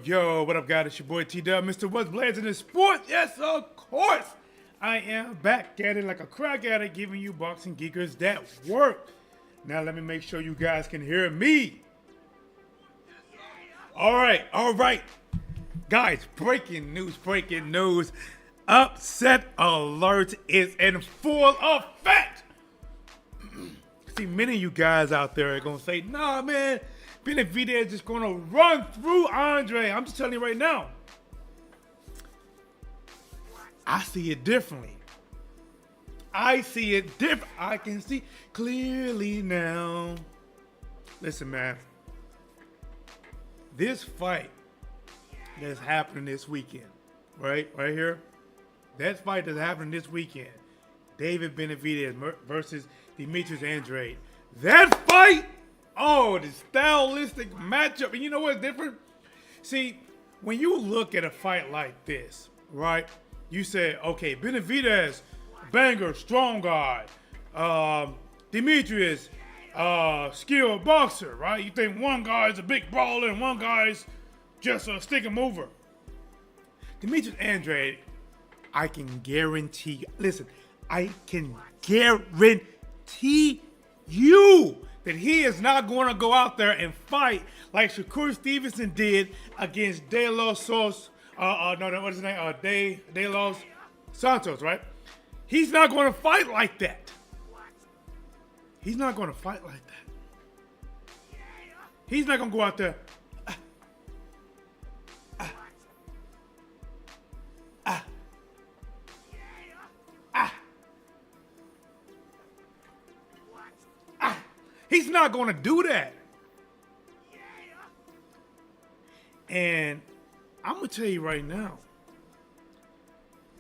Yo, what up, guys? It's your boy T-Dub, Mr. Whatsblazing in sports. Yes, of course. I am back at it like a crack addict, giving you boxing geekers that work. Now, let me make sure you guys can hear me. All right. Guys, breaking news. Upset alert is in full effect. See, many of you guys out there are going to say, nah, man, BENAVIDEZ is just going to run through Andrade. I'm just telling you right now. I see it differently. I can see clearly now. Listen, man. This fight that's happening this weekend, right here, that fight that's happening this weekend, David BENAVIDEZ versus Demetrius Andrade. That fight, the stylistic matchup. And you know what's different? See, when you look at a fight like this, right, you say, okay, BENAVIDEZ, banger, strong guy. Demetrius, skilled boxer, right? You think one guy's a big brawler and one guy's just a stick and mover. Demetrius Andrade, I can guarantee you that he is not going to go out there and fight like Shakur Stevenson did against De Los Santos, right? He's not going to fight like that. He's not going to fight like that. He's not going to go out there. He's not going to do that. And I'm going to tell you right now,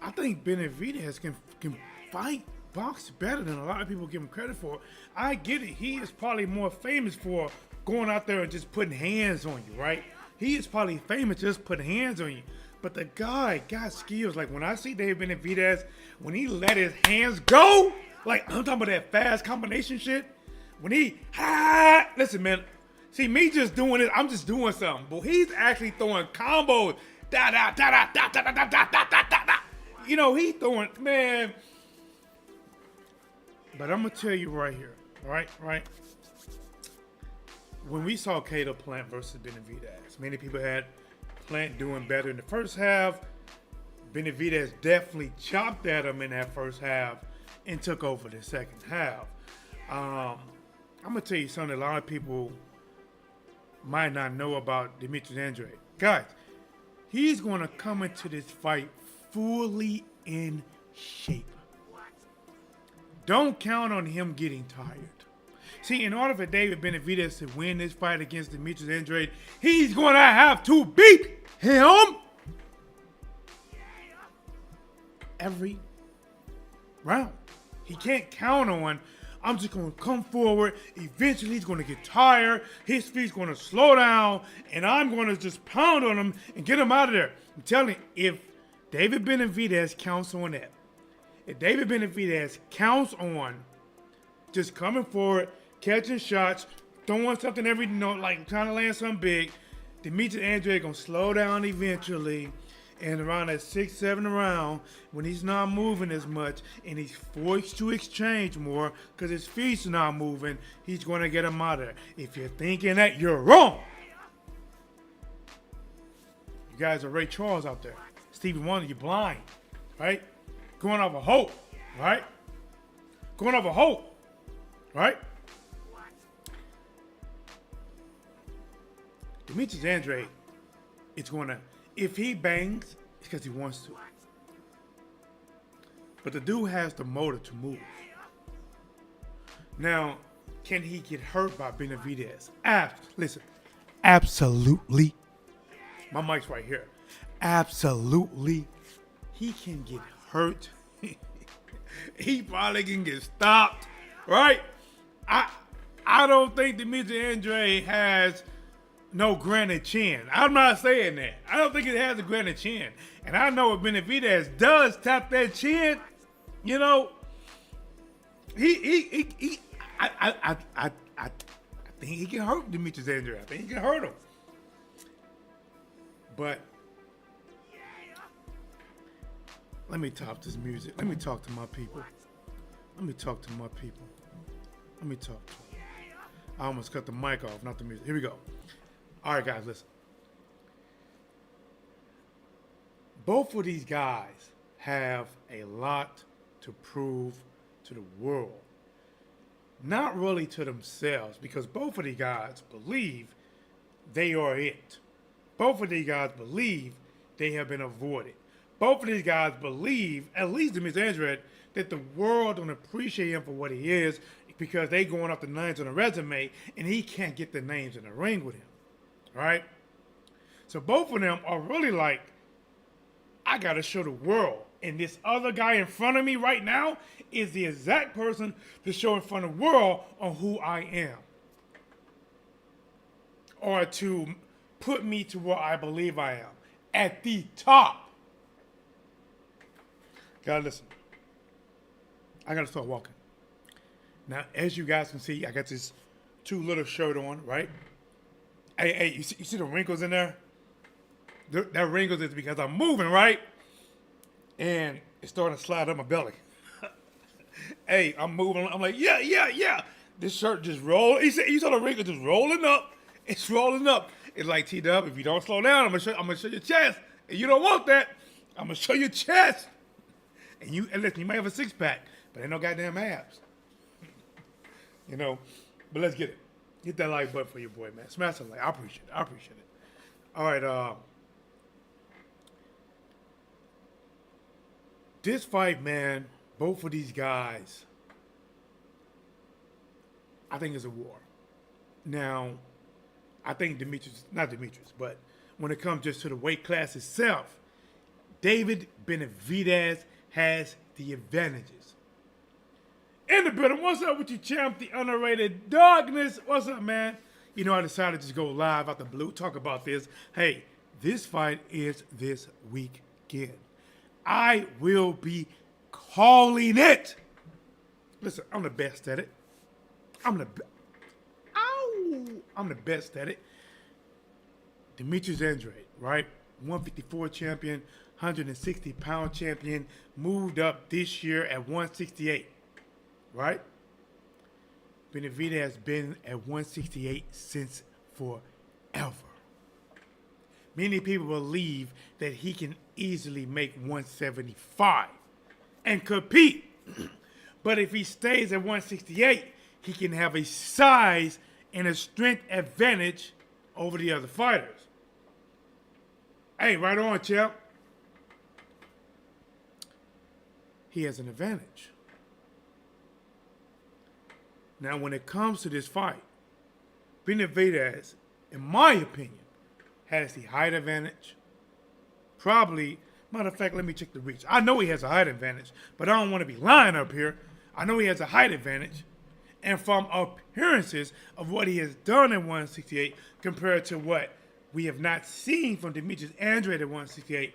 I think BENAVIDEZ can fight box better than a lot of people give him credit for. I get it. He is probably more famous for going out there and just putting hands on you, right? He is probably famous just putting hands on you. But the guy got skills. Like when I see David BENAVIDEZ, when he let his hands go, like I'm talking about that fast combination shit. When he, listen, man. See, me just doing it, I'm just doing something. But he's actually throwing combos. You know, he's throwing, man. But I'm going to tell you right here, right? When we saw Cato Plant versus BENAVIDEZ, many people had Plant doing better in the first half. BENAVIDEZ definitely chopped at him in that first half and took over the second half. I'm going to tell you something a lot of people might not know about Demetrius Andrade. Guys, he's going to come into this fight fully in shape. don't count on him getting tired. See, in order for David Benavidez to win this fight against Demetrius Andrade, he's going to have to beat him every round. He can't count on, I'm just going to come forward. Eventually, he's going to get tired. His feet's going to slow down, and I'm going to just pound on him and get him out of there. I'm telling you, if David Benavidez counts on that, if David Benavidez counts on just coming forward, catching shots, throwing something every note, like trying to land something big, Demetrius Andrade going to slow down eventually. And around that 6th, 7th round, when he's not moving as much and he's forced to exchange more because his feet's not moving, he's going to get him out of there. If you're thinking that, you're wrong. You guys are Ray Charles out there. Stevie Wonder, you're blind, right? Going off of hope, right? Going off of hope, right? Demetrius Andrade, it's going to, if he bangs, it's because he wants to. But the dude has the motor to move. Now, can he get hurt by Benavidez? Listen, absolutely. My mic's right here. Absolutely. He can get hurt. He probably can get stopped, right? I don't think Demetrius Andrade has no granite chin. I'm not saying that. I don't think it has a granite chin. And I know if Benavidez does tap that chin, you know, I think he can hurt Demetrius Andrade. I think he can hurt him. But let me top this music. Let me talk to my people. Let me talk to my people. Let me talk to them. I almost cut the mic off, not the music. Here we go. All right, guys, listen. Both of these guys have a lot to prove to the world. Not really to themselves, because both of these guys believe they are it. Both of these guys believe they have been avoided. Both of these guys believe, at least Demetrius Andrade, that the world don't appreciate him for what he is because they going off the names on the resume and he can't get the names in the ring with him. Right? So both of them are really like, I got to show the world. And this other guy in front of me right now is the exact person to show in front of the world on who I am. Or to put me to where I believe I am. At the top. Gotta listen. I gotta start walking. Now, as you guys can see, I got this too little shirt on, right? Hey, you see the wrinkles in there? That wrinkles is because I'm moving, right? And it's starting to slide up my belly. Hey, I'm moving. I'm like, yeah. This shirt just rolled. You saw the wrinkles just rolling up. It's rolling up. It's like, T-Dub, if you don't slow down, I'm gonna show your chest. And you don't want that. I'm gonna show your chest. And listen, you might have a six-pack, but ain't no goddamn abs. You know, but let's get it. Hit that like button for your boy, man. Smash the like. I appreciate it. All right, this fight, man, both of these guys, I think is a war. Now, I think not Demetrius, but when it comes just to the weight class itself, David Benavidez has the advantages. In the building, what's up with you, champ? The underrated darkness. What's up, man? You know, I decided to just go live out the blue, talk about this. Hey, this fight is this weekend. I will be calling it. Listen, I'm the best at it. I'm the best at it. Demetrius Andrade, right? 154 champion, 160-pound champion, moved up this year at 168. Right? Benavidez has been at 168 since forever. Many people believe that he can easily make 175 and compete. But if he stays at 168, he can have a size and a strength advantage over the other fighters. Hey, right on, champ. He has an advantage. Now, when it comes to this fight, Benavidez, in my opinion, has the height advantage. Probably, matter of fact, let me check the reach. I know he has a height advantage, but I don't want to be lying up here. I know he has a height advantage. And from appearances of what he has done at 168 compared to what we have not seen from Demetrius Andrade at 168,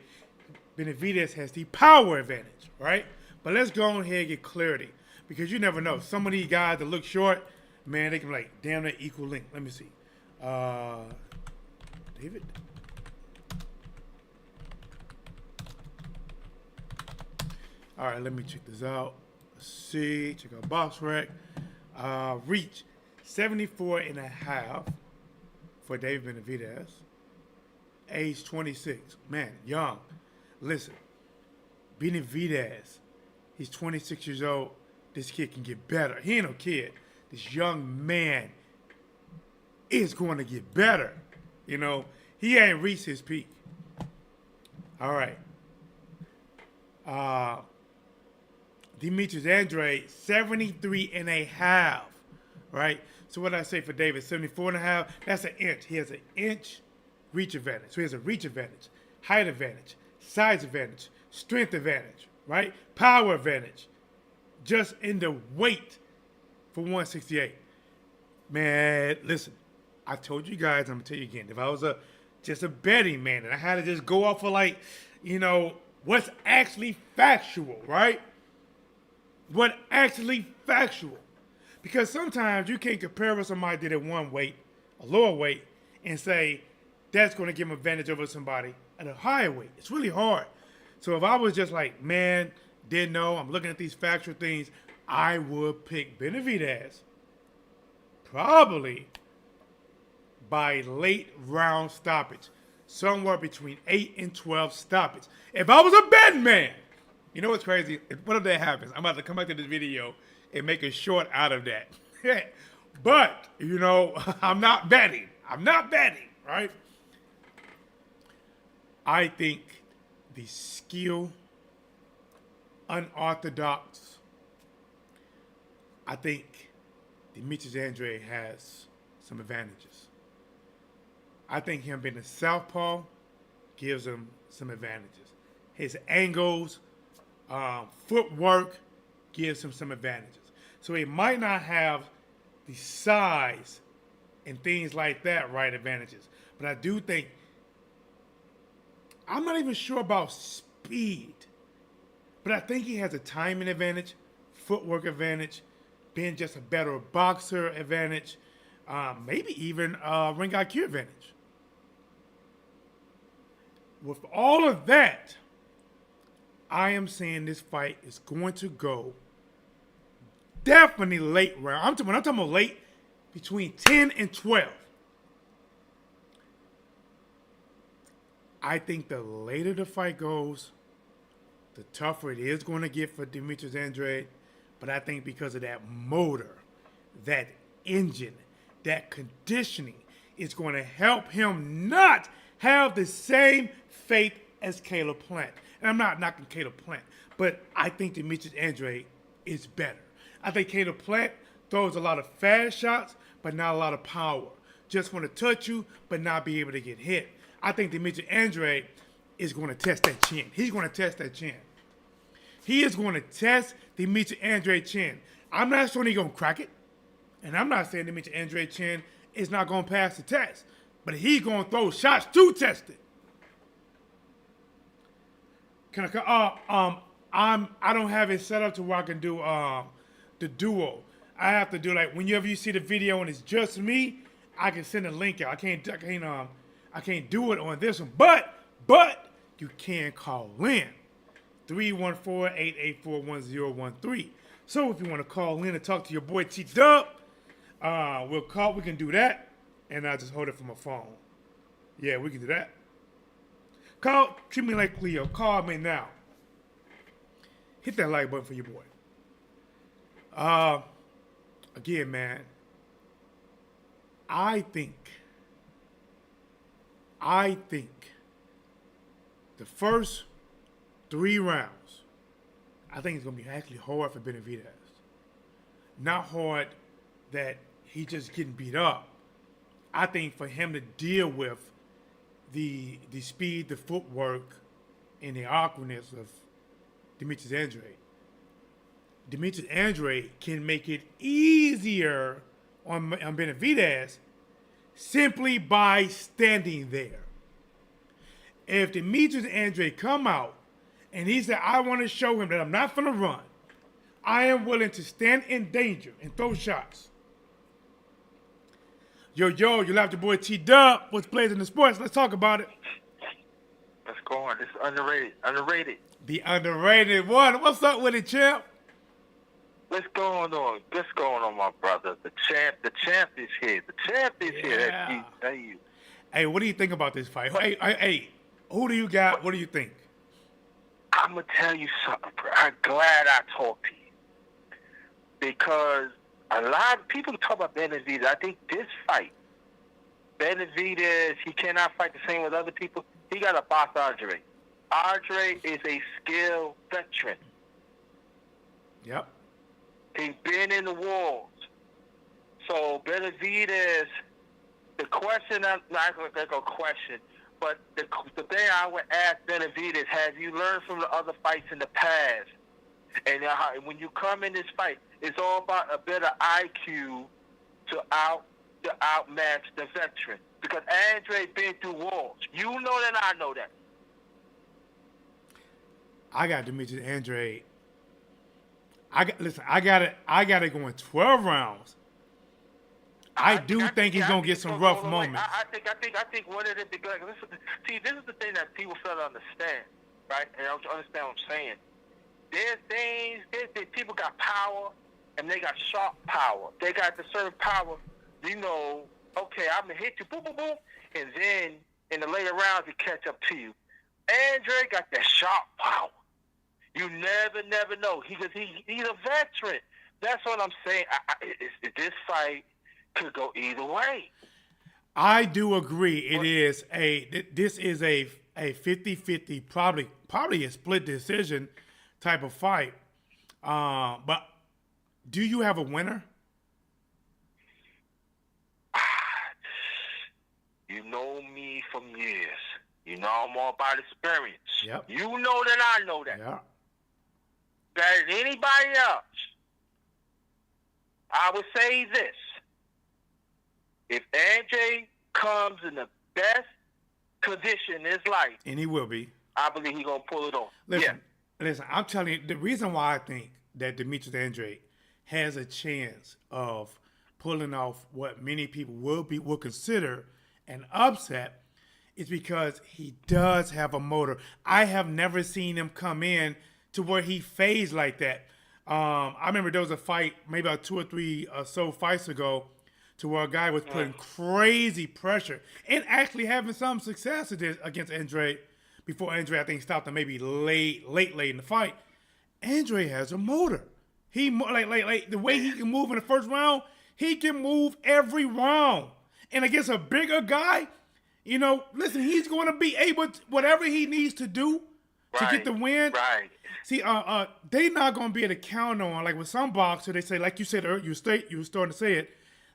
Benavidez has the power advantage, right? But let's go on here and get clarity, because you never know. Some of these guys that look short, man, they can like damn near equal length. Let me see. David. All right, let me check this out. Let's see. Check out box rec. Reach 74 and a half for David Benavidez. Age 26. Man, young. Listen, Benavidez, he's 26 years old. This kid can get better. He ain't no kid. This young man is going to get better. You know, he ain't reached his peak. All right. Demetrius Andrade, 73 and a half. Right? So what did I say for David? 74 and a half? That's an inch. He has an inch reach advantage. So he has a reach advantage, height advantage, size advantage, strength advantage, right? Power advantage. Just in the weight for 168. Man, listen, I told you guys, I'm going to tell you again, if I was just a betting man and I had to just go off of like, you know, what's actually factual, right? What actually factual. Because sometimes you can't compare with somebody that at one weight, a lower weight, and say that's going to give them advantage over somebody at a higher weight. It's really hard. So if I was just like, man, didn't know, I'm looking at these factual things, I would pick Benavidez probably by late round stoppage. Somewhere between 8 and 12 stoppage. If I was a betting man, you know what's crazy? What if that happens? I'm about to come back to this video and make a short out of that. But, you know, I'm not betting. I'm not betting, right? I think the skill, unorthodox, I think Demetrius Andrade has some advantages. I think him being a southpaw gives him some advantages. His angles, footwork gives him some advantages. So he might not have the size and things like that, right, advantages. But I do think, I'm not even sure about speed, but I think he has a timing advantage, footwork advantage, being just a better boxer advantage, maybe even ring IQ advantage. With all of that, I am saying this fight is going to go definitely late round. When I'm talking about late, between 10 and 12. I think the later the fight goes, the tougher it is going to get for Demetrius Andrade. But I think because of that motor, that engine, that conditioning, it's going to help him not have the same fate as Caleb Plant. And I'm not knocking Caleb Plant, but I think Demetrius Andrade is better. I think Caleb Plant throws a lot of fast shots, but not a lot of power. Just want to touch you, but not be able to get hit. I think Demetrius Andrade is going to test that chin. He's going to test that chin. He is going to test Demetrius Andrade's chin. I'm not saying he's going to crack it. And I'm not saying Demetrius Andrade's chin is not going to pass the test. But he's going to throw shots to test it. I don't have it set up to where I can do the duo. I have to do like whenever you see the video and it's just me, I can send a link out. I can't do it on this one. But you can call in 314-884-1013. So if you want to call in and talk to your boy T-Dub, we can do that. And I'll just hold it from my phone. Yeah, we can do that. Treat me like Leo. Call me now. Hit that like button for your boy. Again, man, I think the first 3 rounds, I think it's going to be actually hard for Benavidez. Not hard that he's just getting beat up. I think for him to deal with the speed, the footwork, and the awkwardness of Demetrius Andrade. Demetrius Andrade can make it easier on Benavidez simply by standing there. If Demetrius Andrade come out and he said, I want to show him that I'm not going to run, I am willing to stand in danger and throw shots. Yo, you left your boy T-Dub. What's blazing the sports? Let's talk about it. Let's go on. This is underrated. The underrated one. What's up with it, champ? What's going on? What's going on, my brother? The champ is here. The champ is here. That's you. Hey, what do you think about this fight? Hey, who do you got? What do you think? I'm going to tell you something, bro. I'm glad I talked to you. Because a lot of people talk about Benavidez. I think this fight, Benavidez, he cannot fight the same with other people. He got to box Andrade. Andrade is a skilled veteran. Yep. He's been in the wars. So Benavidez, the question, I'm not going to go question, but the thing I would ask Benavidez, have you learned from the other fights in the past? And when you come in this fight, it's all about a better IQ to outmatch the veteran. Because Andrade been through wars. You know that, I know that. I got Demetrius Andrade. I got it going 12 rounds. I think he's gonna get some rough moments. I think one of the this is the thing that people fail to understand, right? And I don't understand what I'm saying. There's people got power and they got sharp power. They got the certain power, okay, I'm gonna hit you, boom, boom, boom, and then in the later rounds it catch up to you. Andrade got that sharp power. You never know. He's a veteran. That's what I'm saying. This fight could go either way. I do agree. This is a 50-50, probably a split decision type of fight. But do you have a winner? You know me from years. You know I'm all about experience. Yep. You know that I know that. Yeah. Better than anybody else. I would say this. If Andrade comes in the best condition in his life, and he will be, I believe he's going to pull it off. Listen, I'm telling you, the reason why I think that Demetrius Andrade has a chance of pulling off what many people will consider an upset is because he does have a motor. I have never seen him come in to where he phased like that. I remember there was a fight maybe about 2 or 3 or so fights ago to where a guy was putting crazy pressure and actually having some success against Andrade before Andrade, I think, stopped him maybe late in the fight. Andrade has a motor. He like the way he can move in the first round, he can move every round. And against a bigger guy, listen, he's going to be able to, whatever he needs to do to get the win. Right. See, they not going to be able to count on, like with some boxers, they say, like you said earlier, you were starting to say it,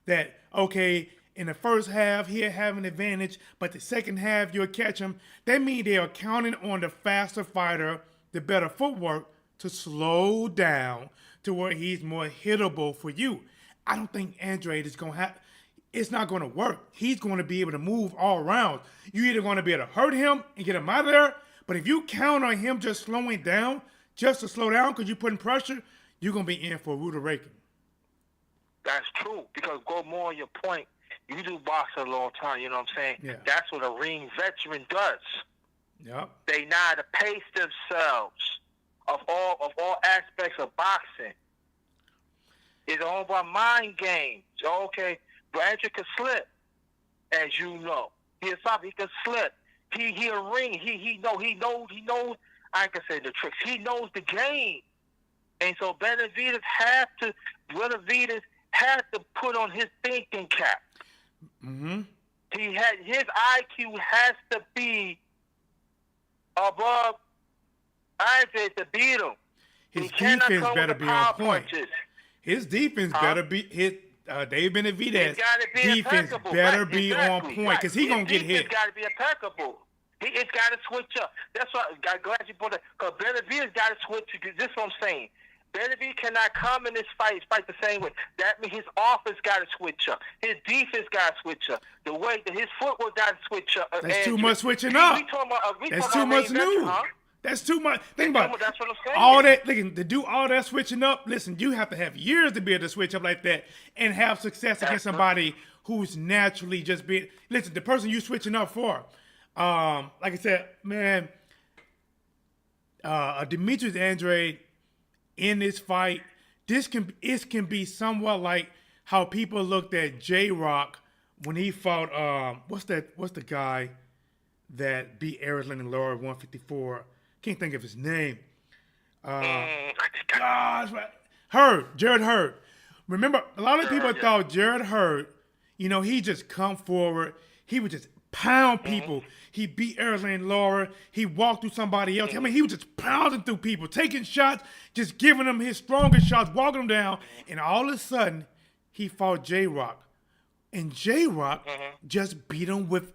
that, okay, in the first half, he'll have an advantage, but the second half, you'll catch him. That means they are counting on the faster fighter, the better footwork, to slow down to where he's more hittable for you. I don't think Andrade is going to have, it's not going to work. He's going to be able to move all rounds. You're either going to be able to hurt him and get him out of there, but if you count on him just slowing down, just to slow down because you're putting pressure, you're going to be in for a rude awakening. That's true, because go more on your point, you do boxing a long time, you know what I'm saying? Yeah. That's what a ring veteran does. Yep. They know how to pace themselves of all aspects of boxing. It's all about mind games. Okay, Blanchard can slip, as you know. He can slip. He a ring. He knows. I can say the tricks. He knows the game, and so Benavidez has to put on his thinking cap. Mm-hmm. His IQ has to be above Andre to beat him. His defense better be on point. Punches. His defense better be David Benavidez It's gotta be defense impeccable. better Right, be on exactly, point because he gonna get hit. It's got to be impeccable. It's got to switch up. That's why I'm glad you brought that. Because Benavidez got to switch. This is what I'm saying. Benavidez cannot come in this fight the same way. That means his offense got to switch up. His defense got to switch up. The way that his footwork got to switch up. That's too much switching up. That's too much new. Huh? That's too much. Think about it. That's what I'm saying. All that, to do all that switching up, listen, you have to have years to be able to switch up like that and have success against somebody who's naturally just being. Listen, the person you switching up for, like I said, man, Demetrius Andrade in this fight, it can be somewhat like how people looked at J-Rock when he fought. What's the guy that beat Arizona and Laura 154? Can't think of his name. Jared Hurd. Remember, a lot of people thought Jared Hurd, he just come forward. He would just pound people. He beat Arizona and Laura. He walked through somebody else. I mean, he was just pounding through people, taking shots, just giving them his strongest shots, walking them down. And all of a sudden, he fought J-Rock. And J-Rock just beat him with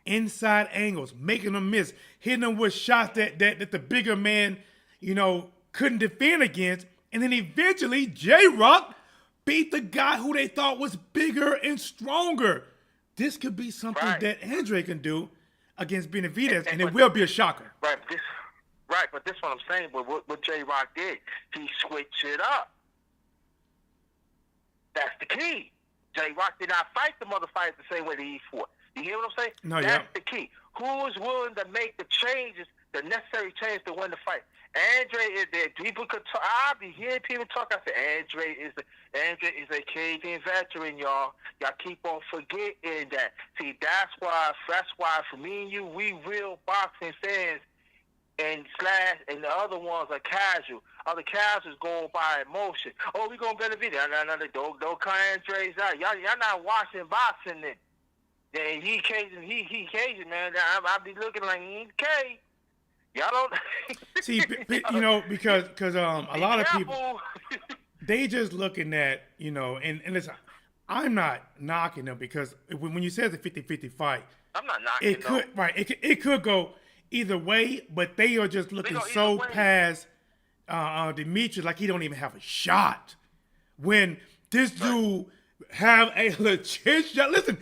inside angles, making them miss, hitting them with shots that the bigger man, couldn't defend against. And then eventually, J-Rock beat the guy who they thought was bigger and stronger. This could be something that Andrade can do against Benavidez, and it will be a shocker. Right, but this is what I'm saying. But what J-Rock did, he switched it up. That's the key. J-Rock did not fight the mother fight the same way that he fought. You hear what I'm saying? No, That's the key. Who is willing to make the changes, the necessary changes to win the fight? Andrade is there. People could talk. I'll be hearing people talk. I say Andrade is a Cajun veteran, y'all. Y'all keep on forgetting that. See, that's why for me and you, we real boxing fans and the other ones are casual. Other casuals going by emotion. Oh, we gonna benefit. No, don't cut Andrade's out. Y'all not watching boxing then. Yeah, he Cajun, man. I'll be looking like he ain't Cajun. Y'all don't see, because a lot of people they just looking at and listen, I'm not knocking them because when you say it's a 50-50 fight, I'm not knocking it could go either way, but they are just looking so past Demetrius like he don't even have a shot when this dude have a legit shot. Listen,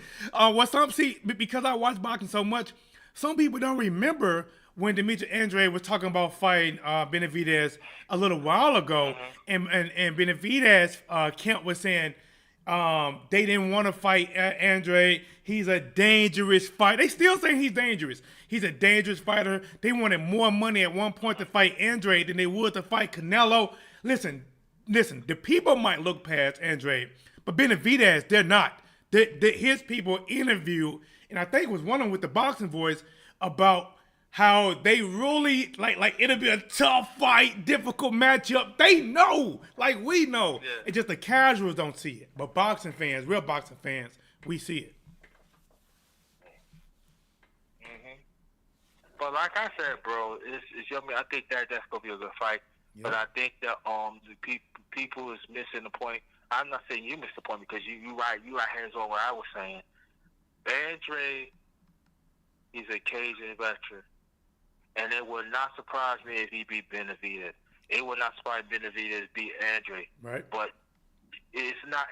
because I watch boxing so much, some people don't remember when Demetrius Andrade was talking about fighting Benavidez a little while ago, and Benavidez Kemp was saying they didn't want to fight Andrade. He's a dangerous fighter. They still saying he's dangerous. He's a dangerous fighter. They wanted more money at one point to fight Andrade than they would to fight Canelo. Listen. The people might look past Andrade, but Benavidez, they're not. His people interviewed, and I think it was one of them with the Boxing Voice about how they really like it'll be a tough fight, difficult matchup. They know, like we know. Yeah. It's just the casuals don't see it. But boxing fans, real boxing fans, we see it. But like I said, bro, I think that's gonna be a good fight. Yep. But I think that the people is missing the point. I'm not saying you missed the point because you right hands on what I was saying. Andrade is a Cajun veteran. And it would not surprise me if he beat Benavidez. It would not surprise Benavidez beat Andrade. Right. But it's not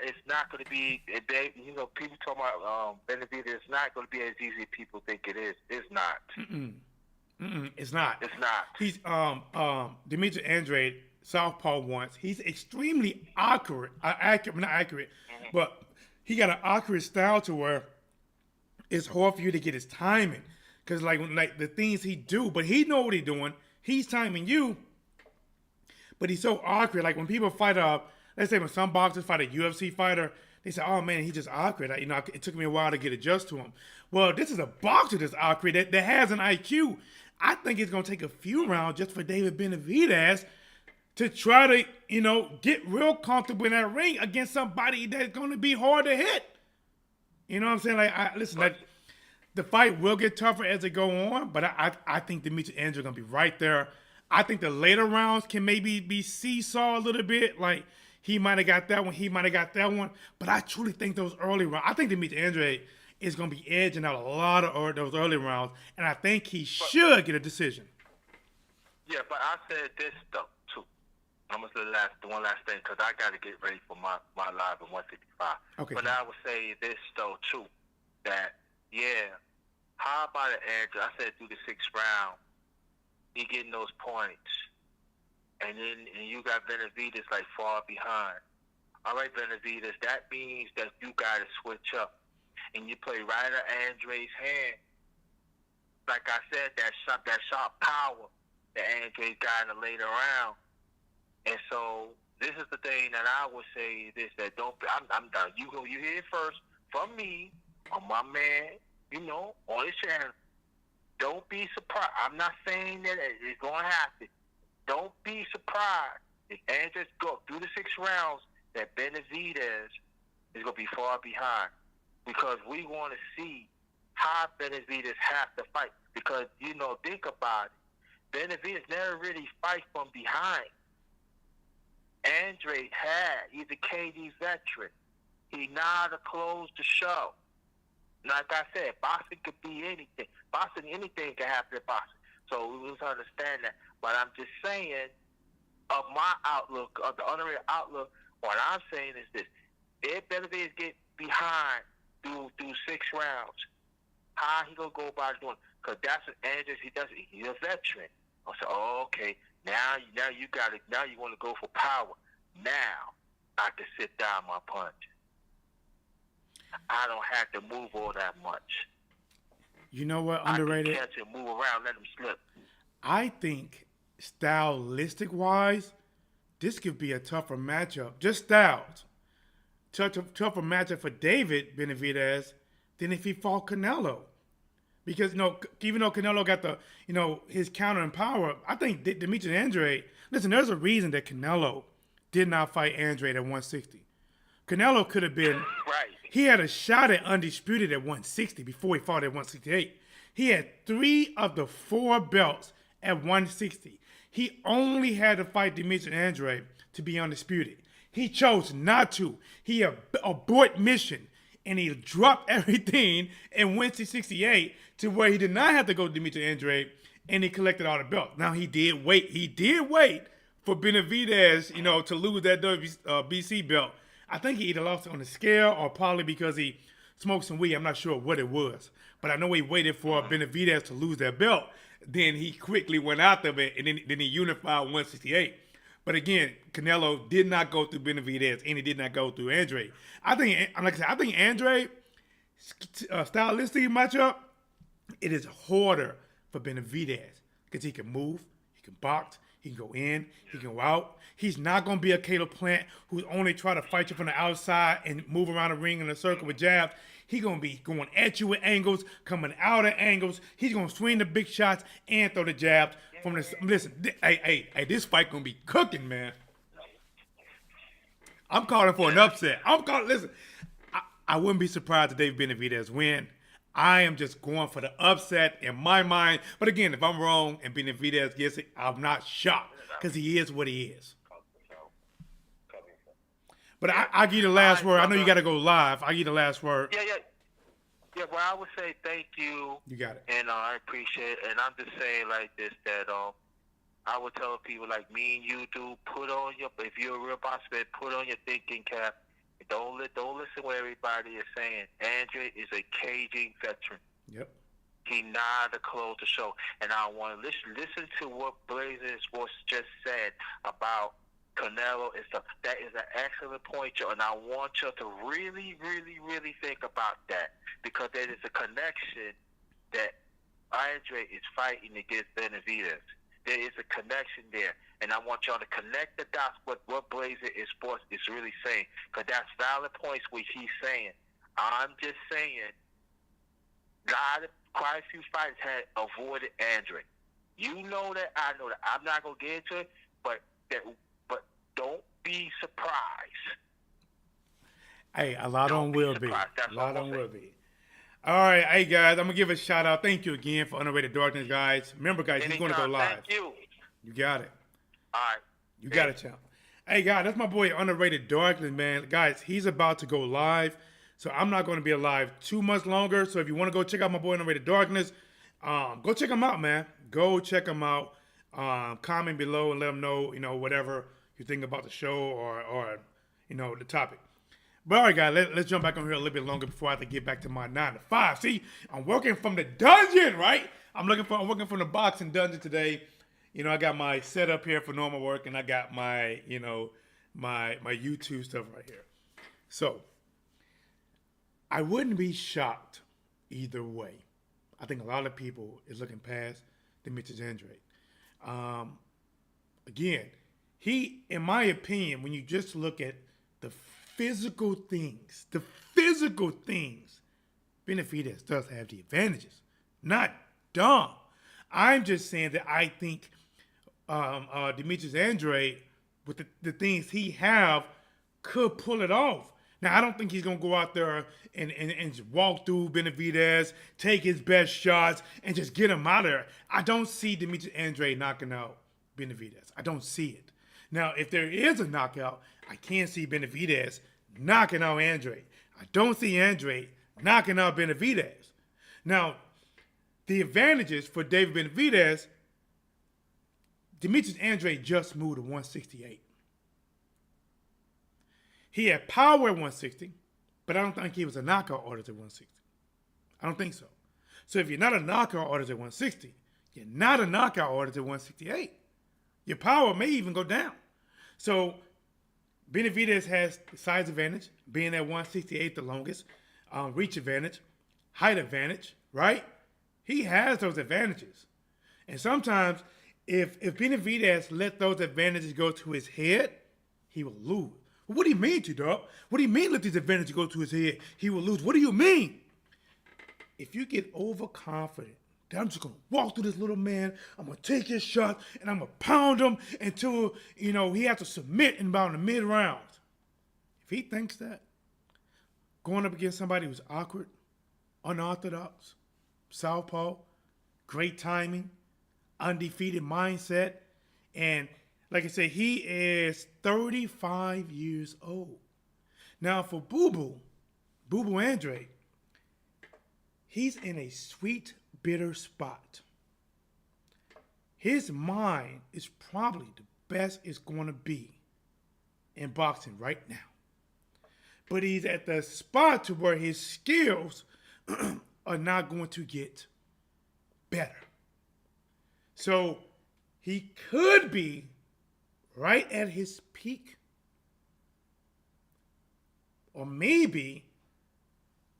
going to be. People talk about Benavidez. It's not going to be as easy as people think it is. It's not. It's not. It's not. He's Demetrius Andrade, southpaw once. He's extremely accurate. Not accurate, but he got an accurate style to where it's hard for you to get his timing. Because, like the things he do, but he know what he's doing. He's timing you, but he's so awkward. Like, when people fight let's say when some boxers fight a UFC fighter, they say, oh, man, he's just awkward. It took me a while to get adjusted to him. Well, this is a boxer that's awkward, that has an IQ. I think it's going to take a few rounds just for David Benavidez to try to, get real comfortable in that ring against somebody that's going to be hard to hit. You know what I'm saying? The fight will get tougher as it go on, but I think Demetrius Andrade going to be right there. I think the later rounds can maybe be seesaw a little bit. Like, He might have got that one. He might have got that one. But I truly think those early rounds, I think Demetrius Andrade is going to be edging out a lot of those early rounds. And I think he should get a decision. Yeah, but I said this, though, too. I'm going to say the one last thing, because I got to get ready for my live at 155. Okay. But I would say this, though, too, that, yeah, how about an Andrew? I said through the 6th round, he getting those points. And then you got Benavidez like far behind. All right, Benavidez, that means that you got to switch up. And you play right at Andre's hand. Like I said, that sharp power that Andre got in the later round. And so this is the thing that I would say this, that don't, I'm done. You hear it first from me, on my man, on his channel. Don't be surprised. I'm not saying that it's going to happen. Don't be surprised if Andres go through the 6 rounds that Benavidez is going to be far behind, because we want to see how Benavidez has to fight. Because, think about it. Benavidez never really fight from behind. Andre he's a KD veteran. He know how to close the show. Like I said, boxing could be anything. Anything can happen in boxing. So we must understand that. But I'm just saying, of my outlook, of the honorary outlook, what I'm saying is this: if Benavidez get behind through 6 rounds, how he gonna go about doing? Because that's what Andrews he does. He's a veteran. I said, okay, now you got it. Now you want to go for power. Now I can sit down my punch. I don't have to move all that much. You know what, underrated? I can catch and move around, let him slip. I think stylistic-wise, this could be a tougher matchup. Just styles. Tougher matchup for David Benavidez than if he fought Canelo. Because, even though Canelo got the, his counter and power, I think Demetrius Andrade, listen, there's a reason that Canelo did not fight Andrade at 160. Canelo could have been, right. He had a shot at undisputed at 160 before he fought at 168. He had 3 of the 4 belts at 160. He only had to fight Demetrius Andrade to be undisputed. He chose not to. He aborted mission, and he dropped everything and went to 68 to where he did not have to go to Demetrius Andrade, and he collected all the belts. Now, he did wait. He did wait for Benavidez, to lose that WBC belt. I think he either lost it on the scale or probably because he smoked some weed. I'm not sure what it was. But I know he waited for Benavidez to lose that belt. Then he quickly went out of it, and then he unified 168. But again, Canelo did not go through Benavidez, and he did not go through Andrade. I think Andrade, stylistic matchup, it is harder for Benavidez because he can move, he can box, he can go in, he can go out. He's not going to be a Caleb Plant who's only trying to fight you from the outside and move around the ring in a circle with jabs. He's going to be going at you with angles, coming out at angles. He's going to swing the big shots and throw the jabs. Listen, this fight going to be cooking, man. I'm calling for an upset. Listen, I wouldn't be surprised if David Benavidez win. I am just going for the upset in my mind. But again, if I'm wrong and Benavidez gets it, I'm not shocked because he is what he is. But I'll give you the last word. I know you got to go live. I'll give you the last word. Yeah, well, I would say thank you. You got it. And I appreciate it. And I'm just saying like this, that I would tell people like me and you do, if you're a real boxer, put on your thinking cap. Don't listen what everybody is saying. Andre is a caging veteran. Yep. He know how to close the show. And I want to listen to what Blazing Sports just said about Canelo and stuff. That is an excellent point, Joe, and I want you to really, really, really think about that, because there is a connection that Andre is fighting against Benavidez. There is a connection there, and I want y'all to connect the dots with what Blazing Sports is really saying, because that's valid points which he's saying. I'm just saying, quite a few fighters had avoided Andre. You know that, I know that. I'm not going to get into it, but don't be surprised. Hey, a lot on will be. A lot on will be. All right, hey guys, I'm gonna give a shout out. Thank you again for Underrated Darkness, guys. Remember, guys, he's going to go live. Thank you. You got it. All right. You got it, champ. Hey, guys, that's my boy Underrated Darkness, man. Guys, he's about to go live, so I'm not going to be alive too much longer. So if you want to go check out my boy Underrated Darkness, go check him out, man. Go check him out. Comment below and let him know, whatever you think about the show or the topic. But all right, guys, let's jump back on here a little bit longer before I have to get back to my 9 to 5. See, I'm working from the dungeon, right? I'm working from the boxing dungeon today. I got my setup here for normal work, and I got my, my YouTube stuff right here. So, I wouldn't be shocked either way. I think a lot of people is looking past Demetrius Andrade. Again, he, in my opinion, when you just look at the physical things, Benavidez does have the advantages. Not dumb. I'm just saying that I think Demetrius Andrade, with the things he have, could pull it off. Now, I don't think he's going to go out there and walk through Benavidez, take his best shots, and just get him out of there. I don't see Demetrius Andrade knocking out Benavidez. I don't see it. Now, if there is a knockout, I can't see Benavidez knocking out Andrade. I don't see Andrade knocking out Benavidez. Now, the advantages for David Benavidez, Demetrius Andrade just moved to 168. He had power at 160, but I don't think he was a knockout artist at 160. I don't think so. So if you're not a knockout artist at 160, you're not a knockout artist at 168. Your power may even go down. So Benavidez has the size advantage, being at 168 the longest, reach advantage, height advantage, right? He has those advantages. And sometimes if Benavidez let those advantages go to his head, he will lose. Well, what do you mean, T-Dog? What do you mean let these advantages go to his head? He will lose. What do you mean? If you get overconfident that I'm just going to walk through this little man, I'm going to take his shot, and I'm going to pound him until, he has to submit in about the mid-rounds. If he thinks that, going up against somebody who's awkward, unorthodox, southpaw, great timing, undefeated mindset, and like I said, he is 35 years old. Now for Boo Boo Andrade, he's in a sweet, bitter spot. His mind is probably the best it's going to be in boxing right now. But he's at the spot to where his skills are not going to get better. So he could be right at his peak, or maybe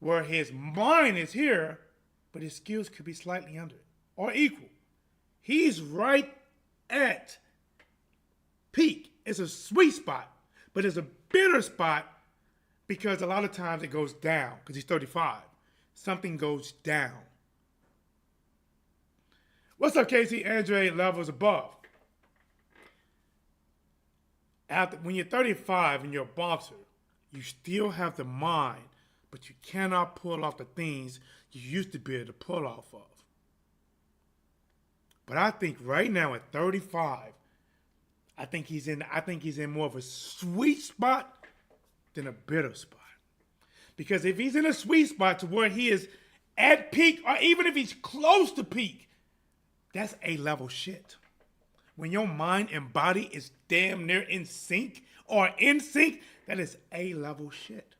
where his mind is here, but his skills could be slightly under it or equal. He's right at peak. It's a sweet spot, but it's a bitter spot because a lot of times it goes down because he's 35. Something goes down. What's up, Casey? Andrade levels above. When you're 35 and you're a boxer, you still have the mind, but you cannot pull off the things you used to be able to pull off of. But I think right now at 35, I think he's in more of a sweet spot than a bitter spot. Because if he's in a sweet spot to where he is at peak, or even if he's close to peak, that's A-level shit. When your mind and body is damn near in sync, that is A-level shit.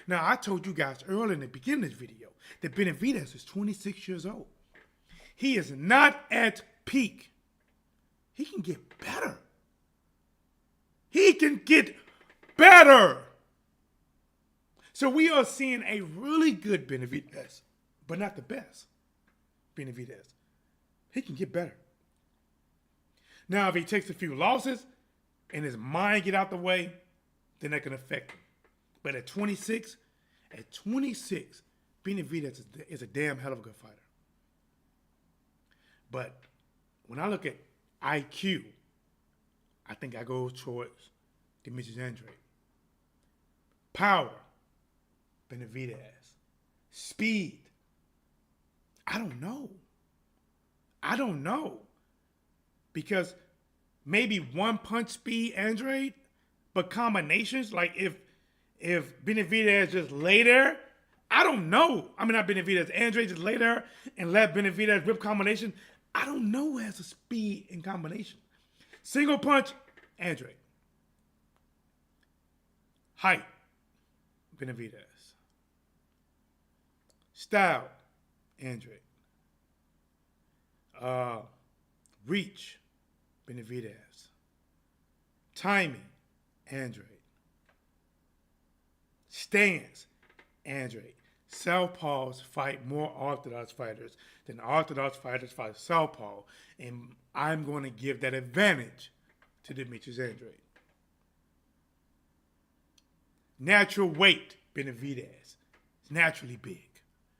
Now, I told you guys earlier in the beginning of this video that Benavidez is 26 years old. He is not at peak. He can get better. He can get better. So we are seeing a really good Benavidez, but not the best Benavidez. He can get better. Now, if he takes a few losses and his mind get out the way, then that can affect him. But at 26, Benavidez is a damn hell of a good fighter. But when I look at IQ, I think I go towards Demetrius Andrade. Power, Benavidez. Speed, I don't know. Because maybe one punch speed Andrade, But combinations, like if Benavidez just lay there, I don't know. I mean, not Benavidez, Andrade just lay there and let Benavidez rip combination. I don't know who has the speed in combination. Single punch, Andrade. Height, Benavidez. Style, Andrade. Reach, Benavidez. Timing, Andrade. Stance, Andrade. Southpaws fight more orthodox fighters than orthodox fighters fight southpaw, and I'm going to give that advantage to Demetrius Andrade. Natural weight, Benavidez. He's naturally big.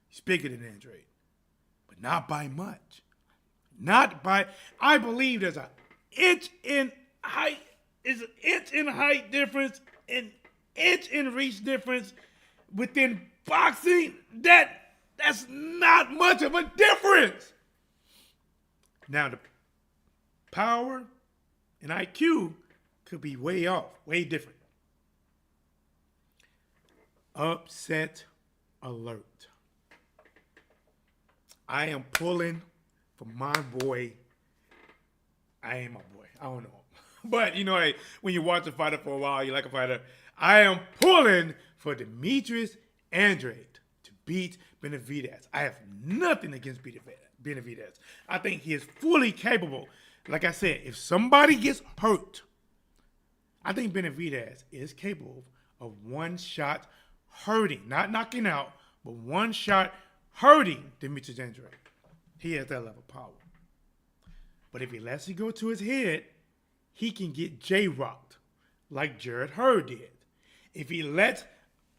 He's bigger than Andrade, but not by much. Not by. I believe there's an inch in height. Is an inch in height difference, an inch in reach difference within boxing. That's not much of a difference. Now the power and IQ could be way off, way different. Upset alert. I am pulling for my boy. I ain't my boy. I don't know. But, you know, when you watch a fighter for a while, you like a fighter. I am pulling for Demetrius Andrade to beat Benavidez. I have nothing against Benavidez. I think he is fully capable. Like I said, if somebody gets hurt, I think Benavidez is capable of one shot hurting, not knocking out, but one shot hurting Demetrius Andrade. He has that level of power. But if he lets it go to his head, he can get J-rocked like Jared Hurd did. If he lets,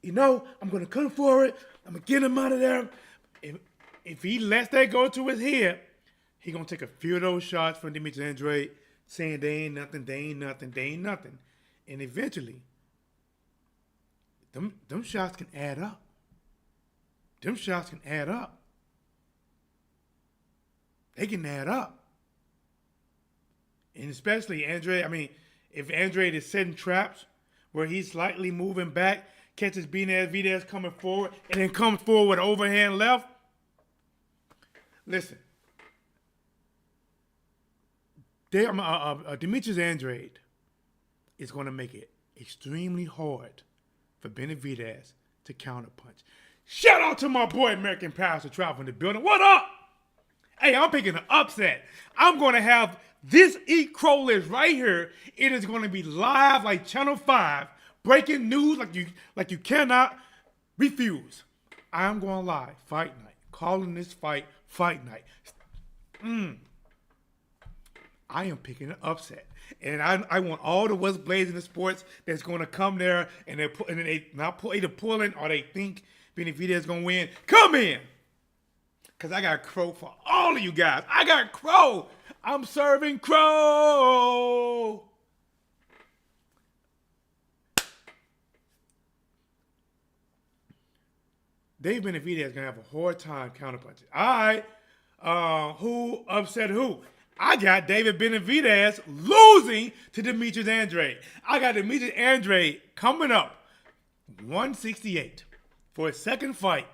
I'm going to come for it. I'm going to get him out of there. If he lets that go to his head, he going to take a few of those shots from Demetrius Andrade saying they ain't nothing, they ain't nothing, they ain't nothing. And eventually, them shots can add up. Them shots can add up. They can add up. And especially Andrade, if Andrade is setting traps where he's slightly moving back, catches Benavidez coming forward, and then comes forward with overhand left. Listen. Demetrius Andrade is going to make it extremely hard for Benavidez to counterpunch. Shout out to my boy American Pastor Travel in the building. What up? Hey, I'm picking an upset. I'm going to have this Eat Crow list right here. It is going to be live like Channel 5. Breaking news like you cannot refuse. I'm going live. Fight night. Calling this fight night. I am picking an upset. And I want all the Whatsblazing the sports that's going to come there and they either pulling or they think Benavidez is going to win. Come in. Because I got crow for all of you guys. I got crow. I'm serving crow. Dave Benavidez is going to have a hard time counterpunching. All right. Who upset who? I got David Benavidez losing to Demetrius Andrade. I got Demetrius Andrade coming up 168 for his second fight,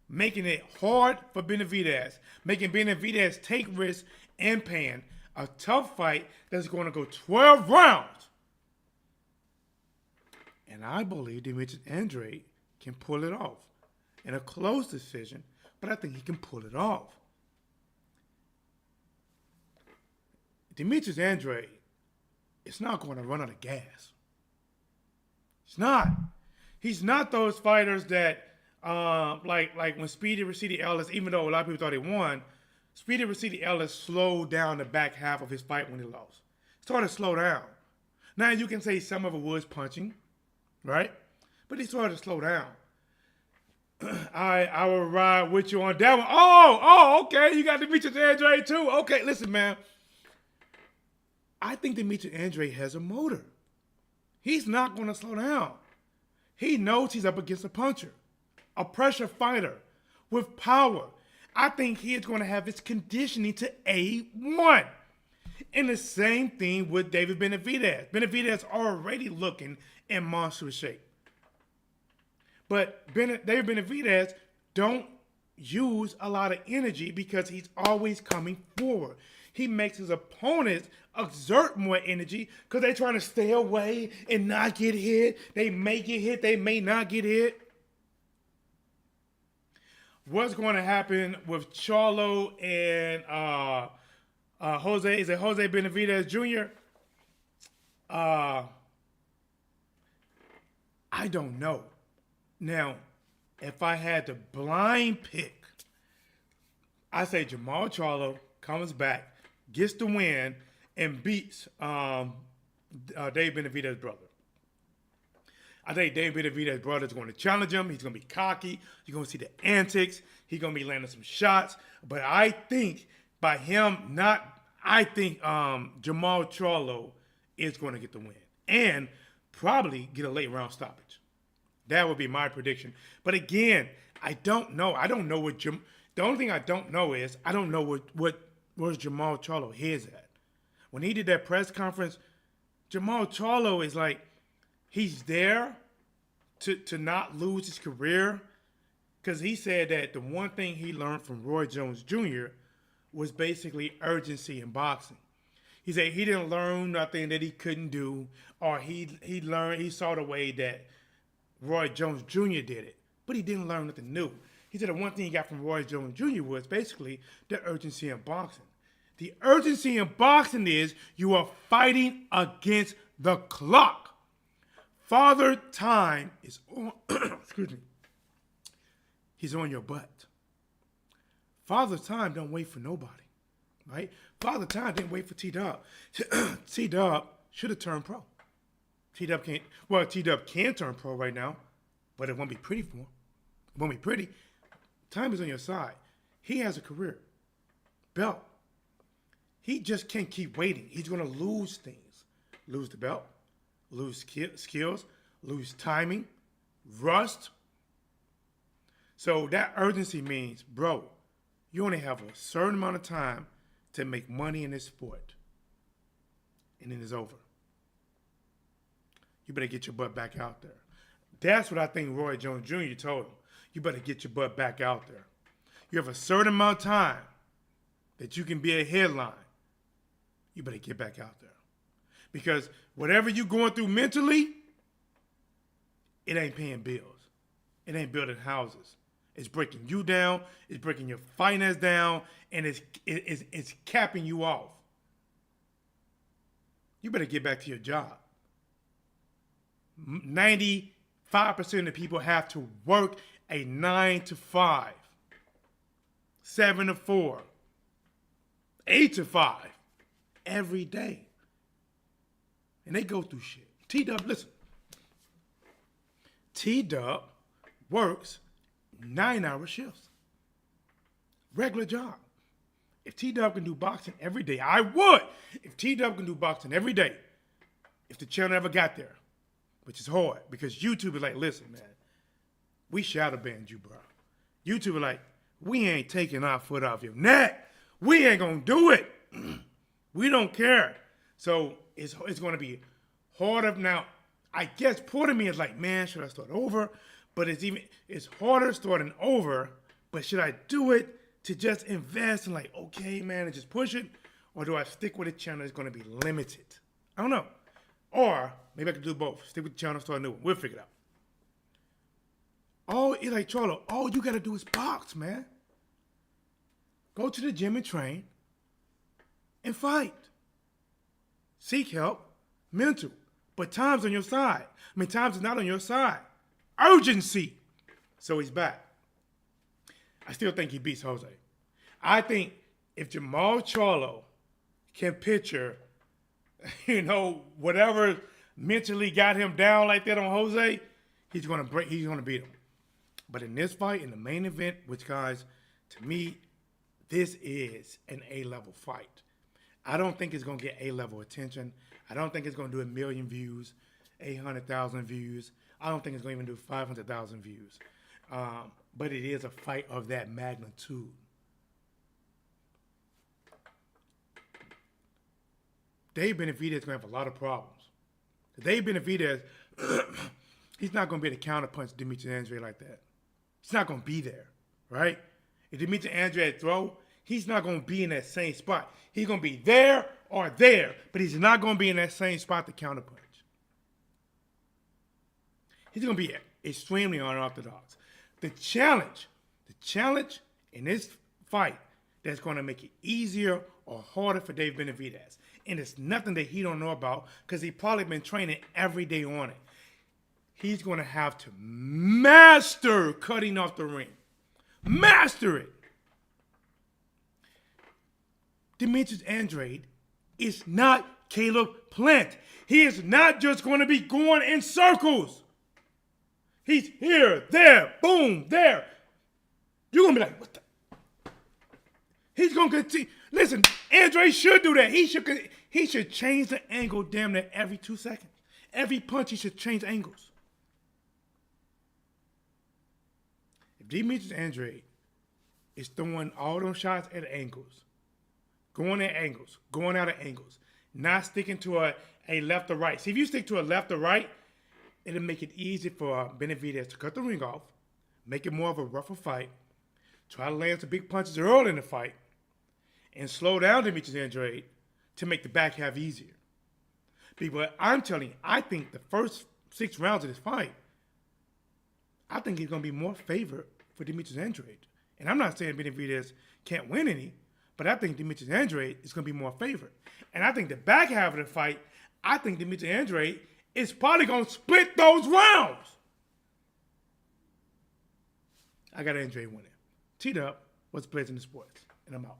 making it hard for Benavidez, making Benavidez take risks and pan a tough fight that's going to go 12 rounds. And I believe Demetrius Andrade can pull it off in a close decision, but I think he can pull it off. Demetrius Andrade is not going to run out of gas. He's not. He's not those fighters that, like when Speedy Rashidi Ellis, even though a lot of people thought he won, Speedy Rashidi Ellis slowed down the back half of his fight when he lost. Started to slow down. Now you can say some of it was punching, right? But he started to slow down. I will ride with you on that one. Oh, okay. You got Demetrius Andrade too. Okay, listen, man. I think Demetrius Andrade has a motor. He's not going to slow down. He knows he's up against a puncher, a pressure fighter with power. I think he is going to have his conditioning to A1. And the same thing with David Benavidez. Benavidez already looking in monstrous shape. But David Benavidez don't use a lot of energy because he's always coming forward. He makes his opponents exert more energy because they're trying to stay away and not get hit. They may get hit, they may not get hit. What's going to happen with Charlo and Jose? Is it Jose Benavidez Jr.? I don't know. Now, if I had to blind pick, I say Jamal Charlo comes back, gets the win, and beats Dave Benavidez's brother. I think Dave Benavidez's brother is going to challenge him. He's going to be cocky. You're going to see the antics. He's going to be landing some shots. But I think by him Jamal Charlo is going to get the win and probably get a late round stoppage. That would be my prediction. But again, I don't know. I don't know what the only thing I don't know is I don't know where's Jamal Charlo heads at. When he did that press conference, Jamal Charlo is like, he's there to not lose his career because he said that the one thing he learned from Roy Jones Jr. was basically urgency in boxing. He said he didn't learn nothing that he couldn't do, or he saw the way that Roy Jones Jr. did it, but he didn't learn nothing new. He said the one thing he got from Roy Jones Jr. was basically the urgency in boxing. The urgency in boxing is you are fighting against the clock. Father Time is on, excuse me, he's on your butt. Father Time don't wait for nobody, right? Father Time didn't wait for T-Dub. T-Dub should have turned pro. T-Dub can turn pro right now, but it won't be pretty for him. It won't be pretty. Time is on your side. He has a career. Belt. He just can't keep waiting. He's going to lose things. Lose the belt. Lose skills. Lose timing. Rust. So that urgency means, bro, you only have a certain amount of time to make money in this sport. And then it's over. You better get your butt back out there. That's what I think Roy Jones Jr. told him. You better get your butt back out there. You have a certain amount of time that you can be a headline. You better get back out there. Because whatever you're going through mentally, it ain't paying bills. It ain't building houses. It's breaking you down. It's breaking your finance down. And it's capping you off. You better get back to your job. 95% of people have to work a 9 to 5, 7 to 4, 8 to 5 every day. And they go through shit. T-Dub, listen. T-Dub works 9-hour shifts. Regular job. If T-Dub can do boxing every day, I would. If T-Dub can do boxing every day, if the channel ever got there, which is hard because YouTube is like, listen, man, we shadow banned you, bro. YouTube is like, we ain't taking our foot off your neck. We ain't gonna do it. We don't care. So it's gonna be harder now. I guess part of me is like, man, should I start over? But it's harder starting over. But should I do it to just invest and like, okay, man, and just push it, or do I stick with a channel that's gonna be limited? I don't know. Or maybe I could do both. Stick with the channel, start a new one. We'll figure it out. Like Charlo, all you gotta do is box, man. Go to the gym and train and fight. Seek help, mental. But time's on your side. I mean, time's not on your side. Urgency. So he's back. I still think he beats Jose. I think if Jamal Charlo can picture, whatever mentally got him down like that on Jose, he's gonna beat him. But in this fight, in the main event, which guys, to me, this is an A-level fight. I don't think it's gonna get A-level attention. I don't think it's gonna do 1 million views, 800,000 views. I don't think it's gonna even do 500,000 views. But it is a fight of that magnitude. Dave Benavidez is going to have a lot of problems. Dave Benavidez, he's not going to be able to counterpunch Demetrius Andrade like that. He's not going to be there, right? If Demetrius Andrade throw, he's not going to be in that same spot. He's going to be there or there, but he's not going to be in that same spot to counterpunch. He's going to be extremely unorthodox. The challenge in this fight that's going to make it easier or harder for Dave Benavidez, and it's nothing that he don't know about because he probably been training every day on it. He's going to have to master cutting off the ring. Master it. Demetrius Andrade is not Caleb Plant. He is not just going to be going in circles. He's here, there, boom, there. You're going to be like, what the? He's going to continue. Listen, Andrade should do that. He should change the angle damn near every 2 seconds. Every punch, he should change angles. If Demetrius Andrade is throwing all those shots at angles, going at angles, going out at angles, not sticking to a left or right. See, if you stick to a left or right, it'll make it easy for Benavidez to cut the ring off, make it more of a rougher fight, try to land some big punches early in the fight, and slow down Demetrius Andrade to make the back half easier. But I'm telling you, I think the first 6 rounds of this fight, I think he's going to be more favored for Demetrius Andrade. And I'm not saying Benavidez can't win any, but I think Demetrius Andrade is going to be more favored. And I think the back half of the fight, I think Demetrius Andrade is probably going to split those rounds. I got Andrade winning. Teed up. What's blazing the sports? And I'm out.